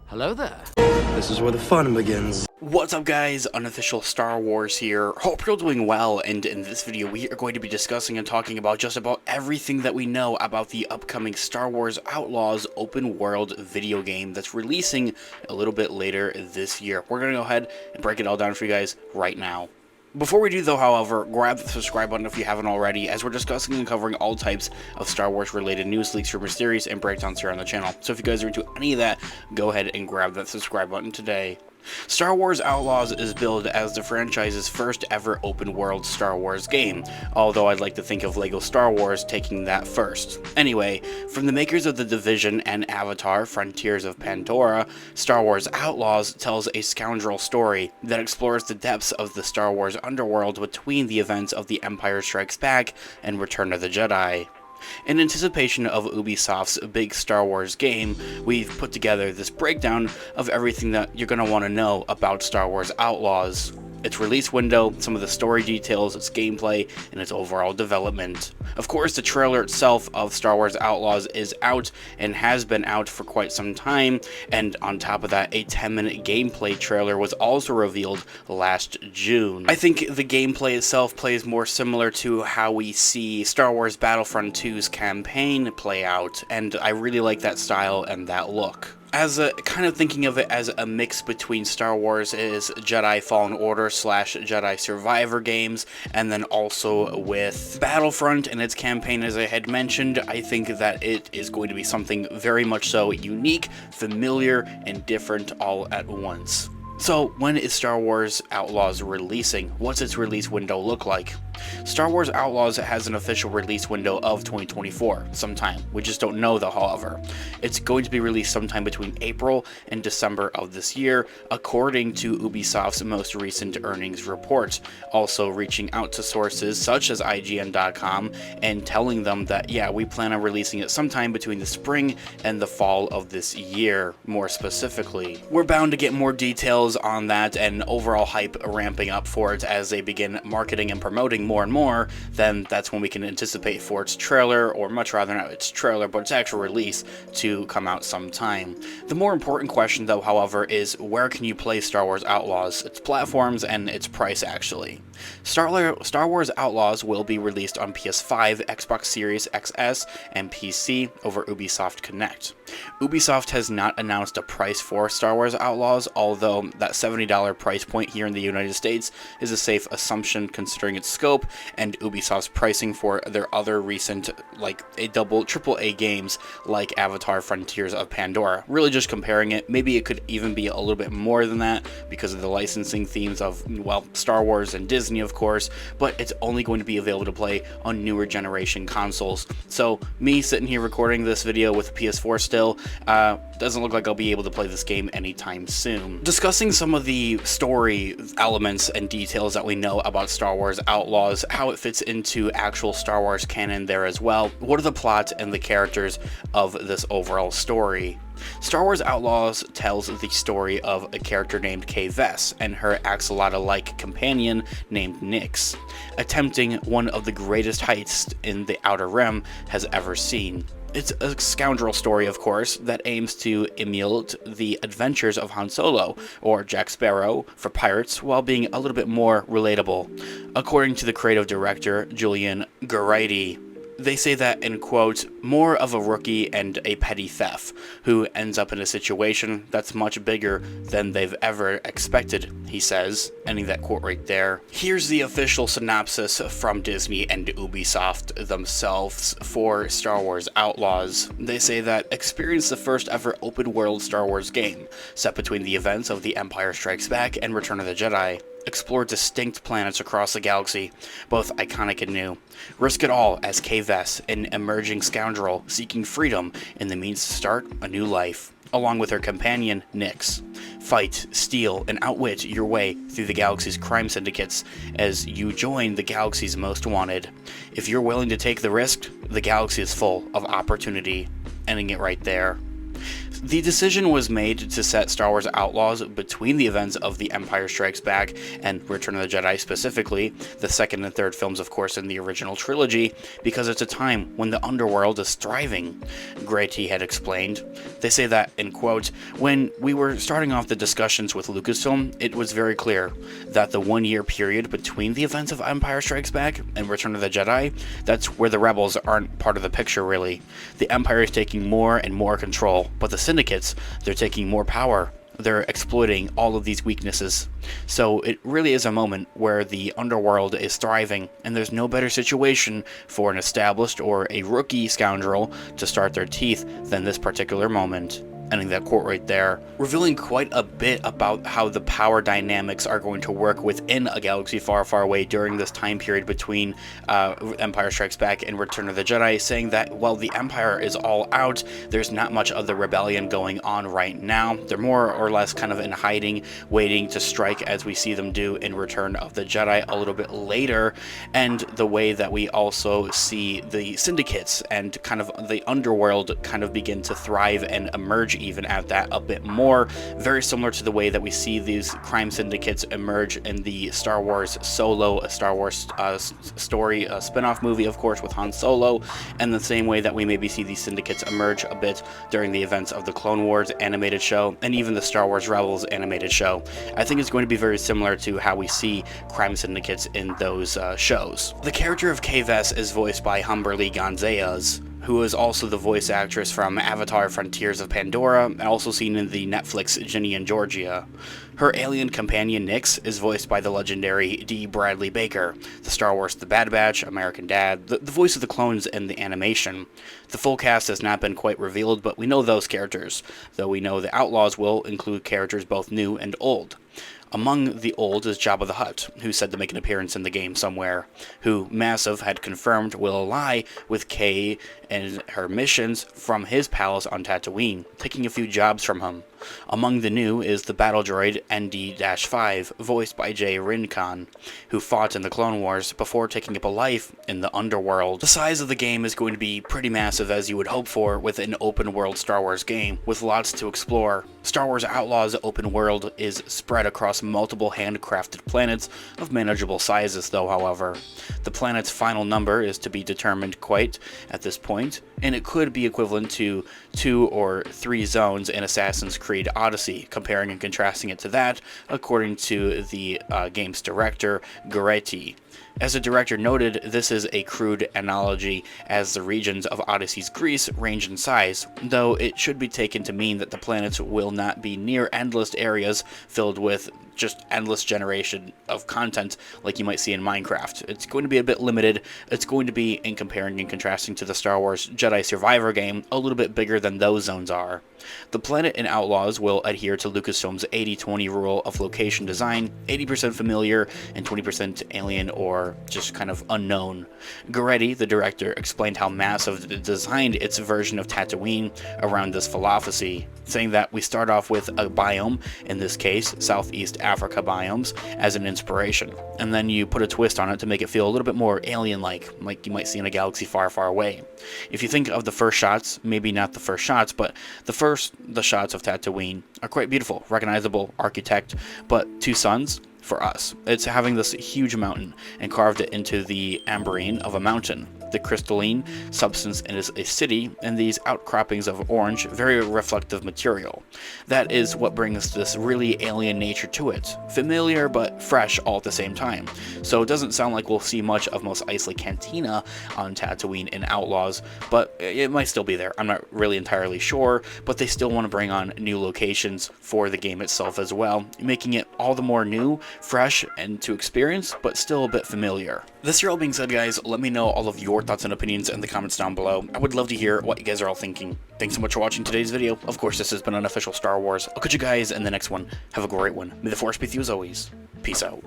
Hello there. This is where the fun begins. What's up guys, Unofficial Star Wars here. Hope you're doing well, and in this video we are going to be discussing and talking about just about everything that we know about the upcoming Star Wars Outlaws open world video game that's releasing a little bit later this year. We're going to go ahead and break it all down for you guys right now. Before we do though, however, grab the subscribe button if you haven't already, as we're discussing and covering all types of Star Wars related news, leaks, rumors, theories, and breakdowns here on the channel. So if you guys are into any of that, go ahead and grab that subscribe button today. Star Wars Outlaws is billed as the franchise's first ever open world Star Wars game, although I'd like to think of LEGO Star Wars taking that first. Anyway, from the makers of The Division and Avatar: Frontiers of Pandora, Star Wars Outlaws tells a scoundrel story that explores the depths of the Star Wars underworld between the events of The Empire Strikes Back and Return of the Jedi. In anticipation of Ubisoft's big Star Wars game, we've put together this breakdown of everything that you're going to want to know about Star Wars Outlaws. Its release window, some of the story details, its gameplay, and its overall development. Of course, the trailer itself of Star Wars Outlaws is out and has been out for quite some time, and on top of that, a 10-minute gameplay trailer was also revealed last June. I think the gameplay itself plays more similar to how we see Star Wars Battlefront 2's campaign play out, and I really like that style and that look. As a kind of thinking of it as a mix between Star Wars' Jedi Fallen Order / Jedi Survivor games, and then also with Battlefront and its campaign, as I had mentioned, I think that it is going to be something very much so unique, familiar, and different all at once. So, when is Star Wars Outlaws releasing? What's its release window look like? Star Wars Outlaws has an official release window of 2024, sometime. We just don't know though, however. It's going to be released sometime between April and December of this year, according to Ubisoft's most recent earnings report. Also reaching out to sources such as IGN.com and telling them that, yeah, we plan on releasing it sometime between the spring and the fall of this year, more specifically. We're bound to get more details on that and overall hype ramping up for it as they begin marketing and promoting more and more. Then that's when we can anticipate for its trailer, or much rather not its trailer, but its actual release to come out sometime. The more important question though, however, is where can you play Star Wars Outlaws, its platforms, and its price actually. Star Wars Outlaws will be released on PS5, Xbox Series XS, and PC over Ubisoft Connect. Ubisoft has not announced a price for Star Wars Outlaws, although that $70 price point here in the United States is a safe assumption considering its scope and Ubisoft's pricing for their other recent, like, triple A games like Avatar: Frontiers of Pandora. Really just comparing it, maybe it could even be a little bit more than that because of the licensing themes of, well, Star Wars and Disney, of course, but it's only going to be available to play on newer generation consoles. So me sitting here recording this video with a PS4 still, doesn't look like I'll be able to play this game anytime soon. Discussing some of the story elements and details that we know about Star Wars Outlaws, how it fits into actual Star Wars canon there as well. What are the plot and the characters of this overall story? Star Wars Outlaws tells the story of a character named Kay Vess and her axolotl-like companion named Nyx, attempting one of the greatest heists in the Outer Rim has ever seen. It's a scoundrel story, of course, that aims to emulate the adventures of Han Solo, or Jack Sparrow, for pirates, while being a little bit more relatable. According to the creative director, Julian Geraghty, they say that, in quote, more of a rookie and a petty thief who ends up in a situation that's much bigger than they've ever expected, he says, ending that quote right there. Here's the official synopsis from Disney and Ubisoft themselves for Star Wars Outlaws. They say that experience the first ever open world Star Wars game, set between the events of The Empire Strikes Back and Return of the Jedi. Explore distinct planets across the galaxy, both iconic and new. Risk it all as Kay Vess, an emerging scoundrel seeking freedom and the means to start a new life, along with her companion, Nyx. Fight, steal, and outwit your way through the galaxy's crime syndicates as you join the galaxy's most wanted. If you're willing to take the risk, the galaxy is full of opportunity. Ending it right there. The decision was made to set Star Wars Outlaws between the events of The Empire Strikes Back and Return of the Jedi specifically, the second and third films of course in the original trilogy, because it's a time when the underworld is thriving, Grady had explained. They say that, in quote, "When we were starting off the discussions with Lucasfilm, it was very clear that the 1-year period between the events of Empire Strikes Back and Return of the Jedi, that's where the rebels aren't part of the picture really. The Empire is taking more and more control, but the syndicates, they're taking more power. They're exploiting all of these weaknesses. So it really is a moment where the underworld is thriving, and there's no better situation for an established or a rookie scoundrel to start their teeth than this particular moment." Ending that quote right there, revealing quite a bit about how the power dynamics are going to work within a galaxy far, far away during this time period between Empire Strikes Back and Return of the Jedi, saying that while the Empire is all out, there's not much of the rebellion going on right now. They're more or less kind of in hiding, waiting to strike as we see them do in Return of the Jedi a little bit later, and the way that we also see the syndicates and kind of the underworld kind of begin to thrive and emerge even at that a bit more, very similar to the way that we see these crime syndicates emerge in the Star Wars Solo, a Star Wars story, a spin-off movie of course with Han Solo, and the same way that we maybe see these syndicates emerge a bit during the events of the Clone Wars animated show and even the Star Wars Rebels animated show. I think it's going to be very similar to how we see crime syndicates in those shows. The character of Kay Vess is voiced by Humberly Gonzalez, who is also the voice actress from Avatar Frontiers of Pandora, also seen in the Netflix Ginny and Georgia. Her alien companion Nix is voiced by the legendary D. Bradley Baker, the Star Wars The Bad Batch, American Dad, the voice of the clones in the animation. The full cast has not been quite revealed, but we know those characters, though we know the Outlaws will include characters both new and old. Among the old is Jabba the Hutt, who's said to make an appearance in the game somewhere, who Massive had confirmed will ally with Kay and her missions from his palace on Tatooine, taking a few jobs from him. Among the new is the battle droid ND-5, voiced by Jay Rincon, who fought in the Clone Wars before taking up a life in the underworld. The size of the game is going to be pretty massive, as you would hope for with an open-world Star Wars game, with lots to explore. Star Wars Outlaws open world is spread across multiple handcrafted planets of manageable sizes though, however. The planet's final number is to be determined quite at this point, and it could be equivalent to 2 or 3 zones in Assassin's Creed Odyssey, comparing and contrasting it to that, according to the game's director, Grady. As the director noted, this is a crude analogy, as the regions of Odyssey's Greece range in size, though it should be taken to mean that the planets will not be near endless areas filled with just endless generation of content like you might see in Minecraft. It's going to be a bit limited. It's going to be, in comparing and contrasting to the Star Wars Jedi Survivor game, a little bit bigger than those zones are. The planet in Outlaws will adhere to Lucasfilm's 80-20 rule of location design, 80% familiar and 20% alien or just kind of unknown. Grady, the director, explained how Massive designed its version of Tatooine around this philosophy, saying that we start off with a biome, in this case Southeast Africa biomes, as an inspiration, and then you put a twist on it to make it feel a little bit more alien-like, like you might see in a galaxy far, far away. If you think of the first shots, maybe not the first shots, but the shots of Tatooine are quite beautiful, recognizable architect, but 2 suns, for us, it's having this huge mountain and carved it into the amberine of a mountain. The crystalline substance is a city, and these outcroppings of orange, very reflective material. That is what brings this really alien nature to it. Familiar, but fresh all at the same time. So it doesn't sound like we'll see much of Mos Eisley Cantina on Tatooine in Outlaws, but it might still be there. I'm not really entirely sure, but they still want to bring on new locations for the game itself as well, making it all the more new, fresh, and to experience, but still a bit familiar. This year all being said, guys, let me know all of your thoughts and opinions in the comments down below. I would love to hear what you guys are all thinking. Thanks so much for watching today's video. Of course, this has been Unofficial Star Wars. I'll catch you guys in the next one. Have a great one. May the Force be with you as always. Peace out.